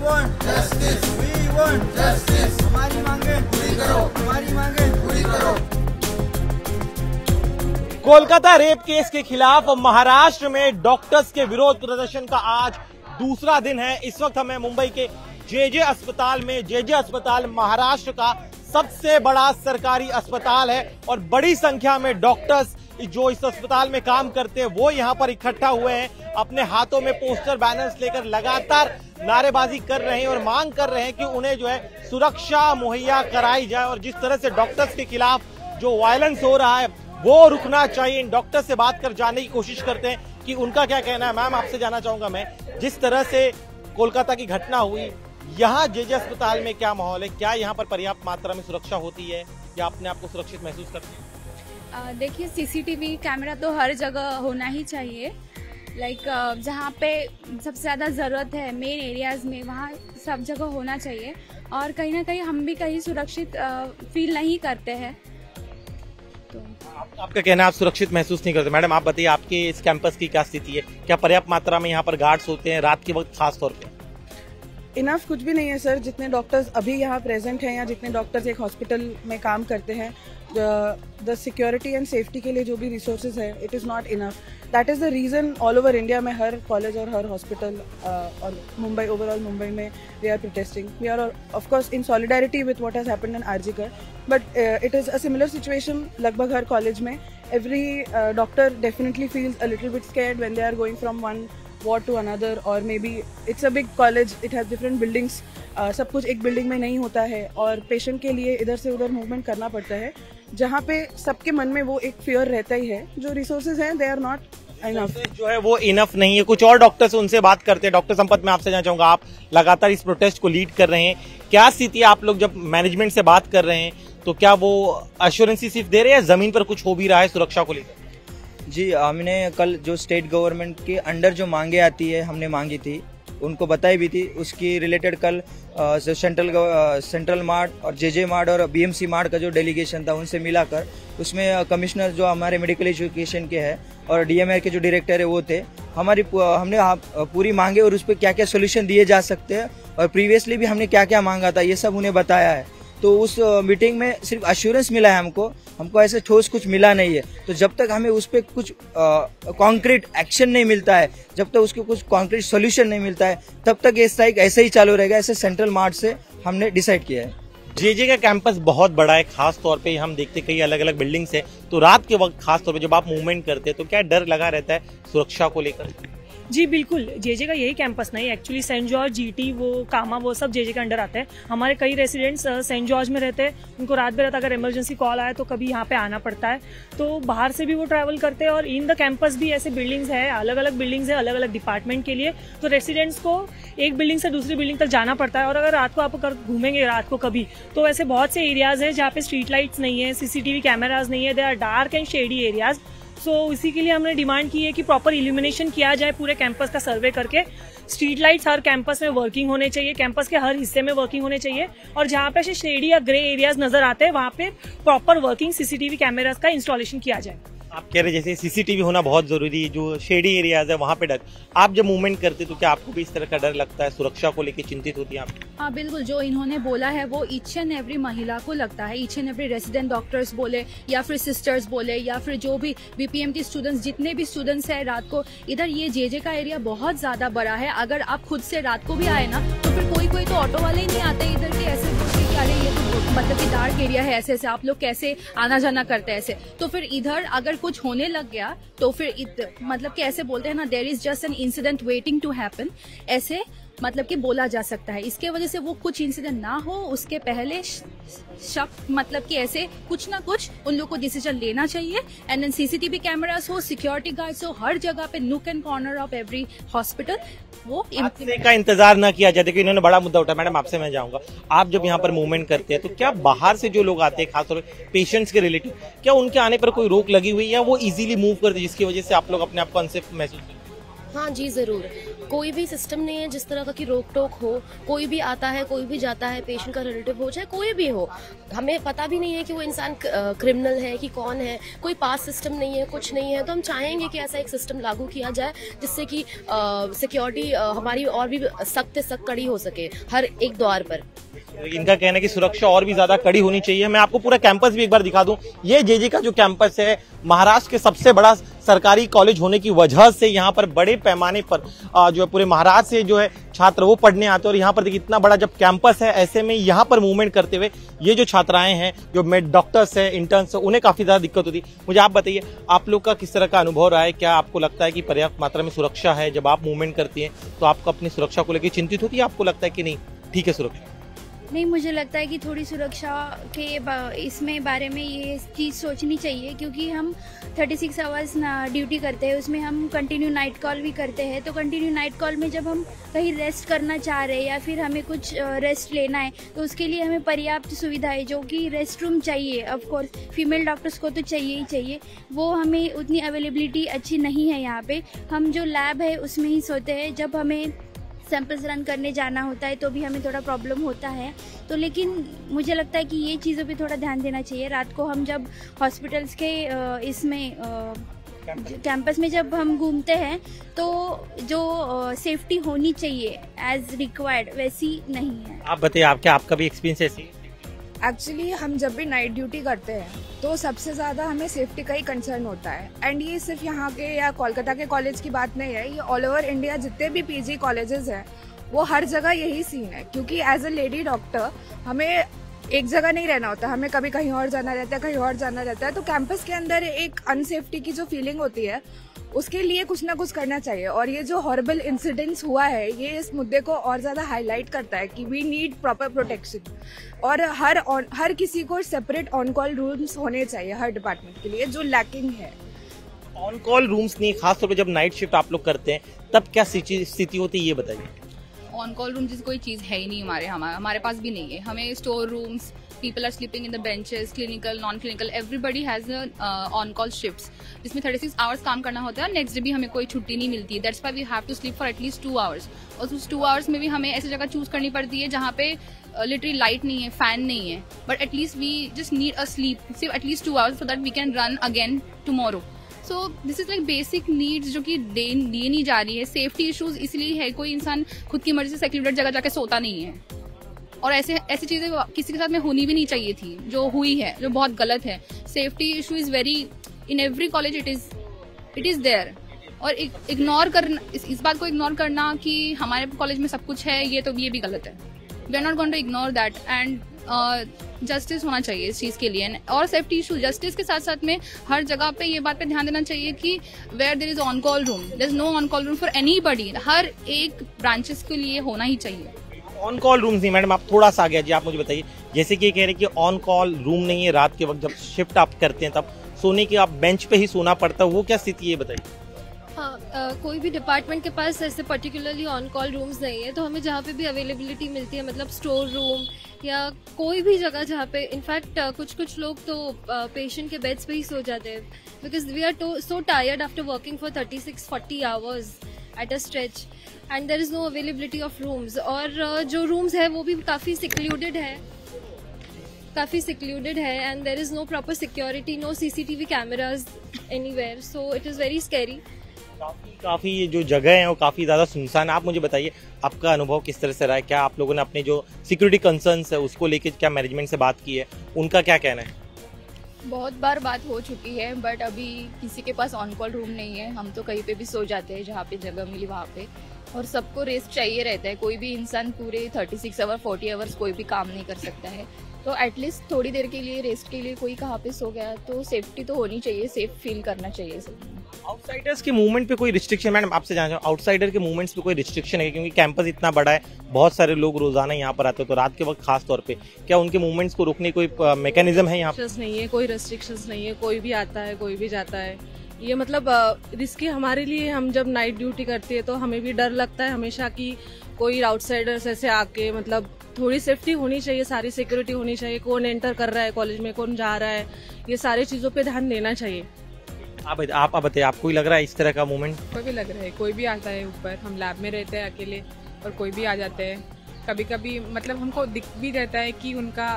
want justice. We want justice. हमारी मांगे पूरी करो. हमारी मांगे पूरी करो. कोलकाता रेप केस के खिलाफ महाराष्ट्र में डॉक्टर्स के विरोध प्रदर्शन का आज दूसरा दिन है। इस वक्त हमें मुंबई के जेजे अस्पताल में, जेजे अस्पताल महाराष्ट्र का सबसे बड़ा सरकारी अस्पताल है और बड़ी संख्या में डॉक्टर्स जो इस अस्पताल में काम करते हैं वो यहाँ पर इकट्ठा हुए हैं। अपने हाथों में पोस्टर बैनर्स लेकर लगातार नारेबाजी कर रहे हैं और मांग कर रहे हैं कि उन्हें जो है सुरक्षा मुहैया कराई जाए और जिस तरह से डॉक्टर्स के खिलाफ जो वायलेंस हो रहा है वो रुकना चाहिए। इन डॉक्टर से बात कर जानने की कोशिश करते हैं कि उनका क्या कहना है। मैम, आपसे जानना चाहूंगा मैं, जिस तरह से कोलकाता की घटना हुई, यहाँ जेजे अस्पताल में क्या माहौल है? क्या यहाँ पर पर्याप्त मात्रा में सुरक्षा होती है या अपने आप को सुरक्षित महसूस करते हैं? देखिए, सीसीटीवी कैमरा तो हर जगह होना ही चाहिए। जहाँ पे सबसे ज़्यादा ज़रूरत है मेन एरियाज़ में, वहाँ सब जगह होना चाहिए। और कहीं ना कहीं हम भी कहीं सुरक्षित फील नहीं करते हैं। तो आपका कहना है आप सुरक्षित महसूस नहीं करते। मैडम, आप बताइए, आपके इस कैंपस की क्या स्थिति है? क्या पर्याप्त मात्रा में यहाँ पर गार्ड्स होते हैं रात के वक्त खास तौर पे? इनफ कुछ भी नहीं है सर। जितने डॉक्टर्स अभी यहाँ प्रेजेंट हैं या जितने डॉक्टर्स एक हॉस्पिटल में काम करते हैं, द सिक्योरिटी एंड सेफ्टी के लिए जो भी रिसोर्सेज है, it is not enough. That is the reason all over India में हर कॉलेज और हर हॉस्पिटल और मुंबई, ओवरऑल मुंबई में we are protesting. We are of course in solidarity with what has happened in RG Kar, but it is a similar situation लगभग हर college में। Every doctor definitely feels a little bit scared when they are going from one ward to another, or maybe it's a big college, it has different buildings, सब कुछ एक building में नहीं होता है और पेशेंट के लिए इधर से उधर मूवमेंट करना पड़ता है, जहाँ पे सबके मन में वो एक फियर रहता ही है। जो रिसोर्सेज हैं, दे आर नॉट इनफ, जो है वो इनफ नहीं है। कुछ और डॉक्टर्स उनसे बात करते हैं। डॉक्टर संपत, मैं आपसे जानना चाहूंगा, आप लगातार इस प्रोटेस्ट को लीड कर रहे हैं, क्या स्थिति है? आप लोग जब मैनेजमेंट से बात कर रहे हैं तो क्या वो अश्योरेंस सिर्फ दे रहे हैं या जमीन पर कुछ हो भी रहा है सुरक्षा को लेकर? जी, हमने कल जो स्टेट गवर्नमेंट के अंडर जो मांगे आती है, हमने मांगी थी, उनको बताई भी थी। उसकी रिलेटेड कल सेंट्रल मार्ट और जेजे मार्ट और बीएमसी मार्ट का जो डेलीगेशन था उनसे मिलाकर, उसमें कमिश्नर जो हमारे मेडिकल एजुकेशन के हैं और डीएमआर के जो डायरेक्टर है वो थे। हमने पूरी मांगे और उस पर क्या क्या सोल्यूशन दिए जा सकते हैं और प्रीवियसली भी हमने क्या क्या मांगा था ये सब उन्हें बताया है। तो उस मीटिंग में सिर्फ अश्योरेंस मिला है हमको ऐसे ठोस कुछ मिला नहीं है। तो जब तक हमें उस पर कुछ कॉन्क्रीट एक्शन नहीं मिलता है, जब तक उसको कुछ कॉन्क्रीट सोल्यूशन नहीं मिलता है, तब तक ये स्ट्राइक ऐसे ही चालू रहेगा। ऐसे सेंट्रल मार्ट से हमने डिसाइड किया है। जेजे का कैंपस बहुत बड़ा है, खास तौर पे हम देखते कई अलग अलग बिल्डिंग्स है, तो रात के वक्त खास तौर पे जब आप मूवमेंट करते हैं तो क्या डर लगा रहता है सुरक्षा को लेकर? जी बिल्कुल, जेजे का यही कैंपस नहीं, एक्चुअली सेंट जॉर्ज, जीटी, वो कामा, वो सब जेजे के अंडर आते हैं। हमारे कई रेसिडेंट्स सेंट जॉर्ज में रहते हैं, उनको रात बेरात अगर इमरजेंसी कॉल आए तो कभी यहाँ पे आना पड़ता है, तो बाहर से भी वो ट्रैवल करते हैं। और इन द कैंपस भी ऐसे बिल्डिंग्स है, अलग अलग बिल्डिंग्स है, अलग अलग डिपार्टमेंट के लिए, तो रेसिडेंट्स को एक बिल्डिंग से दूसरी बिल्डिंग तक जाना पड़ता है। और अगर रात को आप घूमेंगे रात को कभी, तो ऐसे बहुत से एरियाज है जहाँ पे स्ट्रीट लाइट्स नहीं है, सीसीटीवी कैमराज नहीं है, they are dark and shady areas. So इसी के लिए हमने डिमांड की है कि प्रॉपर इल्यूमिनेशन किया जाए, पूरे कैंपस का सर्वे करके। स्ट्रीट लाइट्स हर कैंपस में वर्किंग होने चाहिए, कैंपस के हर हिस्से में वर्किंग होने चाहिए, और जहाँ पे शेडी या ग्रे एरियाज नजर आते हैं वहाँ पे प्रॉपर वर्किंग सीसीटीवी कैमराज का इंस्टॉलेशन किया जाए। आप कह रहे जैसे सीसीटीवी होना बहुत जरूरी है, जो शेडी एरियाज है वहाँ पे डर। आप जब मूवमेंट करते तो क्या आपको भी इस तरह का डर लगता है? सुरक्षा को लेकर चिंतित होती है आप? हाँ बिल्कुल, जो इन्होंने बोला है वो ईच एंड एवरी महिला को लगता है। Each and every resident doctors बोले या फिर सिस्टर्स बोले या फिर जो भी बीपीएमटी स्टूडेंट्स, जितने भी स्टूडेंट्स हैं रात को इधर, ये जेजे का एरिया बहुत ज्यादा बड़ा है। अगर आप खुद से रात को भी आए ना तो फिर कोई तो ऑटो वाले ही नहीं आते इधर के, ऐसे बोलते कि अरे ये तो मतलब कि डार्क एरिया है, ऐसे आप लोग कैसे आना जाना करते हैं ऐसे। तो फिर इधर अगर कुछ होने लग गया तो फिर मतलब कि ऐसे बोलते हैं ना, there is just an incident waiting to happen, ऐसे मतलब कि बोला जा सकता है। इसके वजह से वो कुछ इंसिडेंट ना हो उसके पहले शक मतलब कि ऐसे कुछ ना कुछ उन लोगों को डिसीजन लेना चाहिए। एंड देन सीसीटीवी कैमरास हो, सिक्योरिटी गार्ड्स हो, हर जगह पे nook and corner of every hospital वो का इंतजार ना किया जाए। देखिए इन्होंने बड़ा मुद्दा उठाया। मैडम, आपसे मैं जाऊंगा, आप जब यहाँ पर मूवमेंट करते हैं तो क्या बाहर से जो लोग आते हैं, खासतौर पर पेशेंट्स के रिलेटिव, क्या उनके आने पर कोई रोक लगी हुई है या वो इजीली मूव करते हैं जिसकी वजह से आप लोग अपने आप को अनसेफ महसूस करते हैं? हाँ जी, ज़रूर। कोई भी सिस्टम नहीं है जिस तरह का कि रोक टोक हो, कोई भी आता है, कोई भी जाता है, पेशेंट का रिलेटिव हो चाहे कोई भी हो, हमें पता भी नहीं है कि वो इंसान क्रिमिनल है कि कौन है, कोई पास सिस्टम नहीं है, कुछ नहीं है। तो हम चाहेंगे कि ऐसा एक सिस्टम लागू किया जाए जिससे कि सिक्योरिटी हमारी और भी सख्त से सख्त कड़ी हो सके हर एक द्वार पर। इनका कहना है कि सुरक्षा और भी ज्यादा कड़ी होनी चाहिए। मैं आपको पूरा कैंपस भी एक बार दिखा दूं। ये जेजे का जो कैंपस है, महाराष्ट्र के सबसे बड़ा सरकारी कॉलेज होने की वजह से यहाँ पर बड़े पैमाने पर जो है पूरे महाराष्ट्र से जो है छात्र वो पढ़ने आते हैं। और यहाँ पर देखिए इतना बड़ा जब कैंपस है, ऐसे में यहाँ पर मूवमेंट करते हुए ये जो छात्राएं हैं, जो मेड डॉक्टर्स है, इंटर्न्स है, उन्हें काफी ज्यादा दिक्कत होती है। मुझे आप बताइए, आप लोग का किस तरह का अनुभव रहा है? क्या आपको लगता है कि पर्याप्त मात्रा में सुरक्षा है? जब आप मूवमेंट करती हैं तो आपको अपनी सुरक्षा को लेकर चिंतित होती है? आपको लगता है कि नहीं ठीक है सुरक्षा? नहीं, मुझे लगता है कि थोड़ी सुरक्षा के इसमें बारे में ये चीज़ सोचनी चाहिए, क्योंकि हम 36 आवर्स ड्यूटी करते हैं, उसमें हम कंटिन्यू नाइट कॉल भी करते हैं। तो कंटिन्यू नाइट कॉल में जब हम कहीं रेस्ट करना चाह रहे हैं या फिर हमें कुछ रेस्ट लेना है, तो उसके लिए हमें पर्याप्त सुविधाएं, जो कि रेस्ट रूम चाहिए, ऑफ कोर्स फीमेल डॉक्टर्स को तो चाहिए ही चाहिए, वो हमें उतनी अवेलेबिलिटी अच्छी नहीं है यहाँ पे। हम जो लैब है उसमें ही सोते हैं। जब हमें सैंपल्स रन करने जाना होता है तो भी हमें थोड़ा प्रॉब्लम होता है। तो लेकिन मुझे लगता है कि ये चीज़ों पे थोड़ा ध्यान देना चाहिए। रात को हम जब हॉस्पिटल्स के इसमें कैंपस में जब हम घूमते हैं तो जो सेफ्टी होनी चाहिए एज रिक्वायर्ड वैसी नहीं है। आप बताइए, आपका भी एक्सपीरियंस ऐसी है? एक्चुअली हम जब भी नाइट ड्यूटी करते हैं तो सबसे ज़्यादा हमें सेफ्टी का ही कंसर्न होता है। एंड ये सिर्फ यहाँ के या कोलकाता के कॉलेज की बात नहीं है, ये ऑल ओवर इंडिया जितने भी पीजी कॉलेजेस हैं वो हर जगह यही सीन है। क्योंकि एज अ लेडी डॉक्टर हमें एक जगह नहीं रहना होता, हमें कभी कहीं और जाना रहता है, कहीं और जाना रहता है। तो कैंपस के अंदर एक अनसेफ्टी की जो फीलिंग होती है उसके लिए कुछ ना कुछ करना चाहिए। और ये जो हॉरिबल इंसिडेंट्स हुआ है ये इस मुद्दे को और ज़्यादा हाईलाइट करता है कि वी नीड प्रॉपर प्रोटेक्शन। और हर किसी को सेपरेट ऑन कॉल रूम्स होने चाहिए हर डिपार्टमेंट के लिए, जो लैकिंग है। ऑन कॉल रूम्स नहीं, खासतौर पर जब नाइट शिफ्ट आप लोग करते हैं तब क्या स्थिति होती है, ये बताइए। ऑन कॉल रूम जैसी कोई चीज़ है ही नहीं हमारे पास भी नहीं है। हमें store rooms, people are sleeping in the benches, clinical, non-clinical, everybody has on call shifts जिसमें 36 hours काम करना होता है। नेक्स्ट डे भी हमें कोई छुट्टी नहीं मिलती है। That's why we have to sleep for at least 2 hours। और उस 2 hours में भी हमें ऐसी जगह चूज करनी पड़ती है जहाँ पे लिटरली लाइट नहीं है, फैन नहीं है, but at least we just need a sleep सिर्फ at least 2 hours so that we can run again tomorrow। So this is like basic needs जो कि दी नहीं जा रही है। सेफ्टी इश्यूज इसलिए है, कोई इंसान खुद की मर्जी से सेक्रेटेड जगह जाके सोता नहीं है। और ऐसी चीजें किसी के साथ में होनी भी नहीं चाहिए थी, जो हुई है, जो बहुत गलत है। Safety issue is very in every college, it is there. और इग्नोर करना, इस बात को इग्नोर करना कि हमारे कॉलेज में सब कुछ है, ये भी गलत है। We are not going to ignore that. And justice होना चाहिए इस चीज के लिए। और सेफ्टी इशू, जस्टिस के साथ साथ में हर जगह पे ये बात पे ध्यान देना चाहिए कि where there is on call room, there is no on call room for anybody. हर एक ब्रांचेस के लिए होना ही चाहिए। ऑन कॉल रूम्स नहीं मैडम, आप थोड़ा सा आ गया जी, आप मुझे बताइए। जैसे कि ये कह रहे हैं कि ऑन कॉल रूम नहीं है, रात के वक्त जब शिफ्ट आप करते हैं तब सोने की आप बेंच पे ही सोना पड़ता है, वो क्या स्थिति है, बताइए। हाँ, कोई भी डिपार्टमेंट के पास ऐसे पर्टिकुलरली ऑन कॉल रूम्स नहीं है। तो हमें जहाँ पे भी अवेलेबिलिटी मिलती है, मतलब स्टोर रूम या कोई भी जगह जहाँ पे, इनफैक्ट कुछ लोग तो पेशेंट के बेड्स पे ही सो जाते हैं, because we are so tired after working for 36-40 hours at a stretch and there is no availability of rooms. और जो रूम्स है वो भी काफ़ी सिक्लूडेड है and there is no proper security, no CCTV cameras anywhere, so it is very scary. काफी जो जगह है वो काफी ज्यादा सुनसान है। आप मुझे बताइए, आपका अनुभव किस तरह से रहा है? क्या आप लोगों ने अपने जो सिक्योरिटी कंसर्न्स है उसको लेकर क्या मैनेजमेंट से बात की है, उनका क्या कहना है? बहुत बार बात हो चुकी है, बट अभी किसी के पास ऑन कॉल रूम नहीं है। हम तो कहीं पे भी सो जाते हैं जहाँ पे जगह मिली वहाँ पे। और सबको रेस्ट चाहिए रहता है। कोई भी इंसान पूरे 36 आवर 40 आवर्स कोई भी काम नहीं कर सकता है। तो एटलीस्ट थोड़ी देर के लिए रेस्ट के लिए कोई कहाँ पे सो गया तो सेफ्टी तो होनी चाहिए, सेफ फील करना चाहिए सब। आउटसाइडर्स के मूवमेंट पे कोई रिस्ट्रिक्शन, मैडम आपसे जानना चाहूँ, आउटसाइडर के मूवमेंट्स पे कोई रिस्ट्रिक्शन है? क्योंकि कैंपस इतना बड़ा है, बहुत सारे लोग रोजाना यहाँ पर आते हैं, तो रात के वक्त खास तौर पे क्या उनके मूवमेंट्स को रोकने कोई मैकेनिज्म है यहाँ? नहीं है, कोई रेस्ट्रिक्शंस नहीं है। कोई भी आता है, कोई भी जाता है। ये मतलब रिस्की हमारे लिए, हम जब नाइट ड्यूटी करते हैं तो हमें भी डर लगता है हमेशा कि कोई आउटसाइडर्स ऐसे आके, मतलब थोड़ी सेफ्टी होनी चाहिए, सारी सिक्योरिटी होनी चाहिए। कौन एंटर कर रहा है कॉलेज में, कौन जा रहा है, ये सारी चीज़ों पे ध्यान देना चाहिए। आप बताइए, आपको ही लग रहा है इस तरह का मूवमेंट? कोई भी लग रहा है, कोई भी आता है ऊपर, हम लैब में रहते हैं अकेले और कोई भी आ जाते हैं। कभी कभी मतलब हमको दिख भी रहता है कि उनका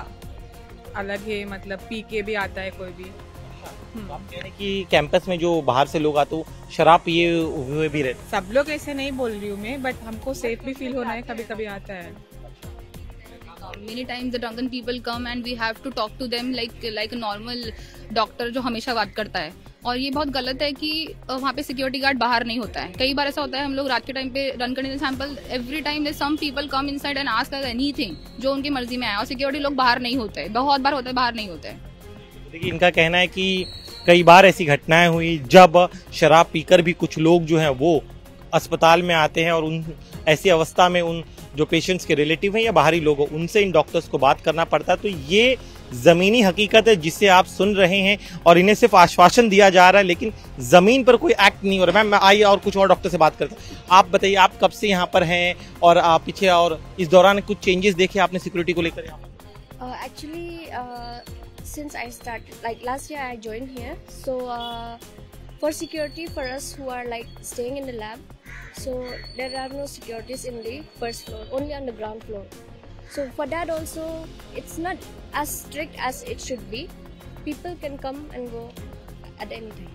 अलग है, मतलब पी के भी आता है कोई भी। आप कह रहे हैं कि कैंपस में जो बाहर से लोग आते हैं शराब पिए हुए भी रहते? सब लोग ऐसे नहीं बोल रही हूँ मैं, बट हमको सेफ भी फील होना है, कभी कभी आता है। Many times the drunken people come and we have to talk to them like a normal doctor जो हमेशा बात करता है। और ये बहुत गलत है कि वहाँ पे सिक्योरिटी गार्ड बाहर नहीं होता है। कई बार ऐसा होता है, हम लोग रात के टाइम पे रन करने sample, every time some people come inside and ask anything जो उनकी मर्जी में आए, और सिक्योरिटी लोग बाहर नहीं होते हैं। बहुत बार होता है बाहर नहीं होते हैं। देखिए, इनका कहना है कि कई बार ऐसी घटनाएं हुई जब शराब पीकर भी कुछ लोग जो हैं वो अस्पताल में आते हैं, और उन ऐसी अवस्था में उन जो पेशेंट्स के रिलेटिव हैं या बाहरी लोग हैं उनसे इन डॉक्टर्स को बात करना पड़ता है। तो ये जमीनी हकीकत है जिसे आप सुन रहे हैं, और इन्हें सिर्फ आश्वासन दिया जा रहा है लेकिन जमीन पर कोई एक्ट नहीं हो रहा। मैं आइए और कुछ और डॉक्टर से बात करता हूँ। आप बताइए, आप कब से यहाँ पर हैं और आप पीछे, और इस दौरान कुछ चेंजेस देखे आपने सिक्योरिटी को लेकर यहाँ पर? Actually, since I started, like last year I joined here, so for security for us who are like staying in the lab, so there are no securities in the first floor, only on the ground floor. So for that also, it's not as strict as it should be. People can come and go at any time.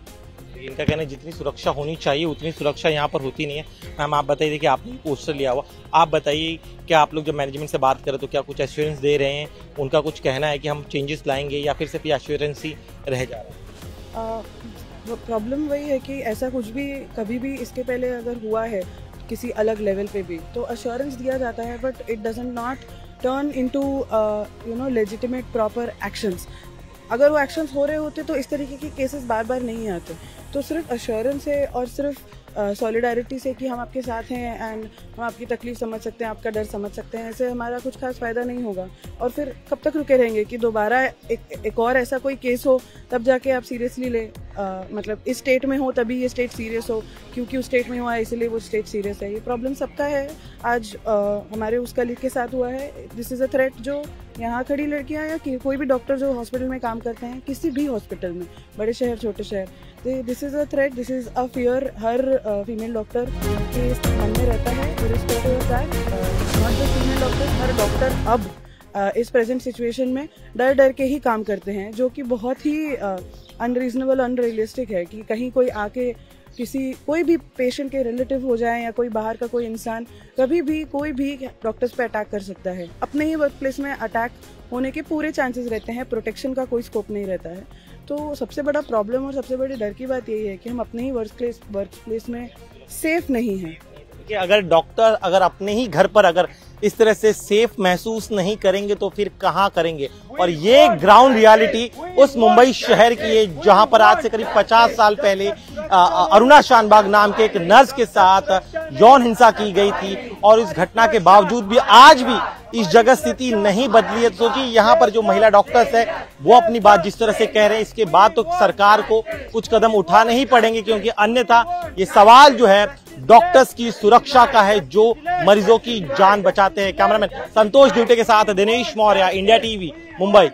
इनका कहना है जितनी सुरक्षा होनी चाहिए उतनी सुरक्षा यहाँ पर होती नहीं है। मैम, आप बताइए कि आपने पोस्टर लिया हुआ, आप बताइए क्या आप लोग जब मैनेजमेंट से बात करें तो क्या कुछ एश्योरेंस दे रहे हैं? उनका कुछ कहना है कि हम चेंजेस लाएंगे या फिर सिर्फ ये एश्योरेंस ही रह जा रहा है? प्रॉब्लम वही है कि ऐसा कुछ भी कभी भी इसके पहले अगर हुआ है किसी अलग लेवल पे भी तो अश्योरेंस दिया जाता है, but it doesn't not turn into legitimate proper actions. अगर वो एक्शंस हो रहे होते तो इस तरीके के केसेस बार बार नहीं आते। तो सिर्फ अश्योरेंस है और सिर्फ सॉलिडारिटी से कि हम आपके साथ हैं एंड हम आपकी तकलीफ समझ सकते हैं, आपका डर समझ सकते हैं, ऐसे हमारा कुछ खास फ़ायदा नहीं होगा। और फिर कब तक रुके रहेंगे कि दोबारा एक और ऐसा कोई केस हो तब जाके आप सीरियसली ले, मतलब इस स्टेट में हो तभी ये स्टेट सीरियस हो, क्योंकि उस स्टेट में हुआ है इसलिए वो स्टेट सीरियस है। ये प्रॉब्लम सबका है। आज हमारे उस कलीग के साथ हुआ है। दिस इज़ अ थ्रेट जो यहाँ खड़ी लड़कियाँ या कोई भी डॉक्टर जो हॉस्पिटल में काम करते हैं, किसी भी हॉस्पिटल में, बड़े शहर छोटे शहर, this is a threat, this is a fear her female doctor के मन में रहता है। Irrespective of that, not just female doctor, her doctor अब इस प्रेजेंट सिचुएशन में डर डर के ही काम करते हैं, जो कि बहुत ही अनरीजनेबल, अनरियलिस्टिक है कि कहीं कोई आके कोई भी पेशेंट के रिलेटिव हो जाए या कोई बाहर का कोई इंसान कभी भी कोई भी डॉक्टर्स पे अटैक कर सकता है। अपने ही वर्क प्लेस में अटैक होने के पूरे चांसेस रहते हैं, प्रोटेक्शन का कोई स्कोप नहीं रहता है। तो सबसे बड़ा प्रॉब्लम और सबसे बड़ी डर की बात यही है कि हम अपने ही वर्क प्लेस में सेफ नहीं हैं। कि अगर डॉक्टर अगर अपने ही घर पर अगर इस तरह से सेफ महसूस नहीं करेंगे तो फिर कहाँ करेंगे? और ये ग्राउंड रियलिटी उस मुंबई शहर की है जहां पर आज से करीब 50 साल पहले अरुणा शानबाग नाम के एक नर्स के साथ यौन हिंसा की गई थी, और इस घटना के बावजूद भी आज भी इस जगह स्थिति नहीं बदली है। क्योंकि यहाँ पर जो महिला डॉक्टर्स है वो अपनी बात जिस तरह से कह रहे हैं, इसके बाद तो सरकार को कुछ कदम उठाने ही पड़ेंगे, क्योंकि अन्यथा ये सवाल जो है डॉक्टर्स की सुरक्षा का है जो मरीजों की जान बचाते हैं। कैमरामैन संतोष ड्यूटे के साथ दिनेश मौर्य, इंडिया टीवी, मुंबई।